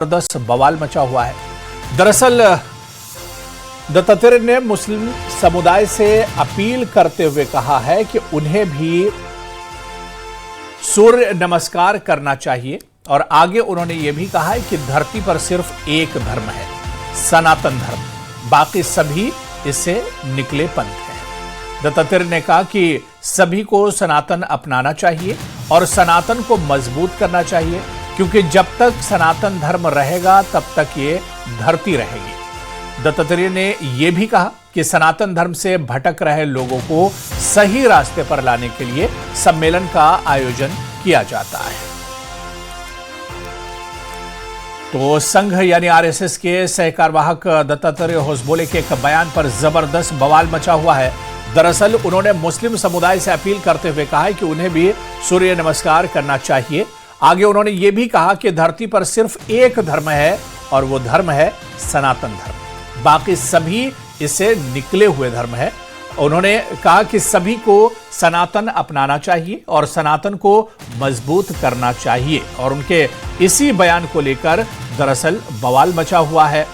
जबरदस्त बवाल मचा हुआ है। दरअसल दत्तात्रेय ने मुस्लिम समुदाय से अपील करते हुए कहा है कि उन्हें भी सूर्य नमस्कार करना चाहिए और आगे उन्होंने यह भी कहा है कि धरती पर सिर्फ एक धर्म है, सनातन धर्म, बाकी सभी इससे निकले पंथ हैं। दत्तात्रेय ने कहा कि सभी को सनातन अपनाना चाहिए और सनातन को मजबूत करना चाहिए, क्योंकि जब तक सनातन धर्म रहेगा तब तक ये धरती रहेगी। दत्तात्रेय ने यह भी कहा कि सनातन धर्म से भटक रहे लोगों को सही रास्ते पर लाने के लिए सम्मेलन का आयोजन किया जाता है। तो संघ यानी आरएसएस के सहकारवाहक दत्तात्रेय होसबोले के एक बयान पर जबरदस्त बवाल मचा हुआ है। दरअसल उन्होंने मुस्लिम समुदाय से अपील करते हुए कहा है कि उन्हें भी सूर्य नमस्कार करना चाहिए। आगे उन्होंने ये भी कहा कि धरती पर सिर्फ एक धर्म है और वो धर्म है सनातन धर्म, बाकी सभी इससे निकले हुए धर्म है। उन्होंने कहा कि सभी को सनातन अपनाना चाहिए और सनातन को मजबूत करना चाहिए और उनके इसी बयान को लेकर दरअसल बवाल मचा हुआ है।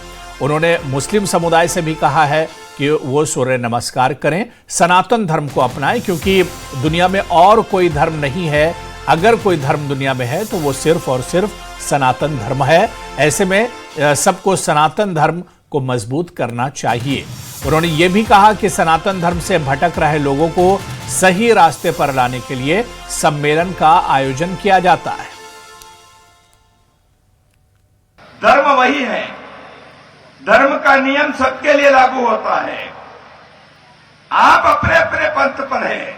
उन्होंने मुस्लिम समुदाय से भी कहा है कि वो सूर्य नमस्कार करें, सनातन धर्म को अपनाएं, क्योंकि दुनिया में और कोई धर्म नहीं है। अगर कोई धर्म दुनिया में है तो वो सिर्फ और सिर्फ सनातन धर्म है। ऐसे में सबको सनातन धर्म को मजबूत करना चाहिए। उन्होंने ये भी कहा कि सनातन धर्म से भटक रहे लोगों को सही रास्ते पर लाने के लिए सम्मेलन का आयोजन किया जाता है। धर्म वही है, धर्म का नियम सबके लिए लागू होता है। आप अपने अपने पंथ पर हैं,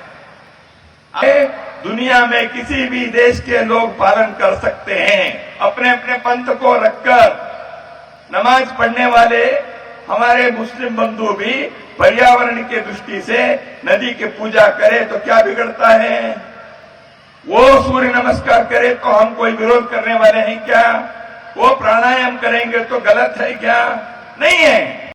दुनिया में किसी भी देश के लोग पालन कर सकते हैं। अपने अपने पंथ को रखकर नमाज पढ़ने वाले हमारे मुस्लिम बंधु भी पर्यावरण की दृष्टि से नदी की पूजा करे तो क्या बिगड़ता है? वो सूर्य नमस्कार करे तो हम कोई विरोध करने वाले हैं क्या? वो प्राणायाम करेंगे तो गलत है क्या? नहीं है।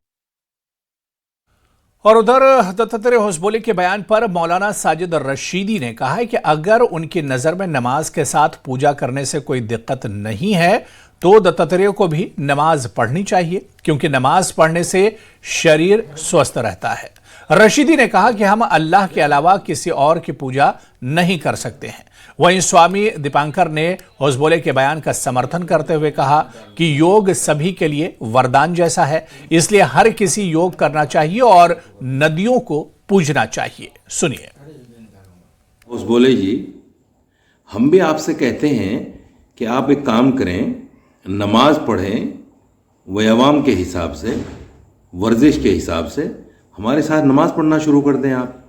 और उधर दत्तात्रेय होसबोले के बयान पर मौलाना साजिद रशीदी ने कहा है कि अगर उनकी नजर में नमाज के साथ पूजा करने से कोई दिक्कत नहीं है तो दत्तात्रेय को भी नमाज पढ़नी चाहिए, क्योंकि नमाज पढ़ने से शरीर स्वस्थ रहता है। रशीदी ने कहा कि हम अल्लाह के अलावा किसी और की पूजा नहीं कर सकते हैं। वहीं स्वामी दीपांकर ने होसबोले के बयान का समर्थन करते हुए कहा कि योग सभी के लिए वरदान जैसा है, इसलिए हर किसी योग करना चाहिए और नदियों को पूजना चाहिए। सुनिए। होसबोले जी, हम भी आपसे कहते हैं कि आप एक काम करें, नमाज पढ़ें, व्यायाम के हिसाब से, वर्जिश के हिसाब से हमारे साथ नमाज पढ़ना शुरू कर दें आप।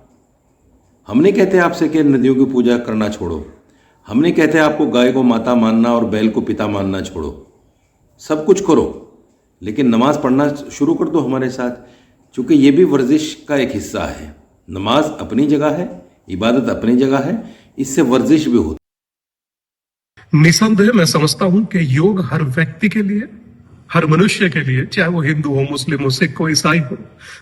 हम नहीं कहते आपसे कि नदियों की पूजा करना छोड़ो, हम नहीं कहते आपको गाय को माता मानना और बैल को पिता मानना छोड़ो। सब कुछ करो, लेकिन नमाज पढ़ना शुरू कर दो हमारे साथ, क्योंकि ये भी वर्जिश का एक हिस्सा है। नमाज अपनी जगह है, इबादत अपनी जगह है, इससे वर्जिश भी होती। निसंदेह मैं समझता हूं कि योग हर व्यक्ति के लिए, हर मनुष्य के लिए, चाहे वो हिंदू हो, मुस्लिम हो, सिख हो, ईसाई हो,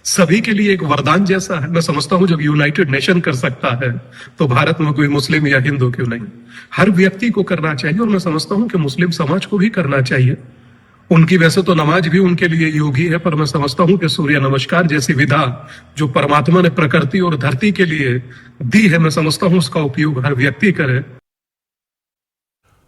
सभी के लिए एक वरदान जैसा है। मैं समझता हूं जब यूनाइटेड नेशन कर सकता है तो भारत में कोई मुस्लिम या हिंदू क्यों नहीं? हर व्यक्ति को करना चाहिए और मैं समझता हूं कि मुस्लिम समाज को भी करना चाहिए। उनकी वैसे तो नमाज भी उनके लिए योग ही है, पर मैं समझता हूं कि सूर्य नमस्कार जैसी विधा जो परमात्मा ने प्रकृति और धरती के लिए दी है, मैं समझता हूं उसका उपयोग हर व्यक्ति करे।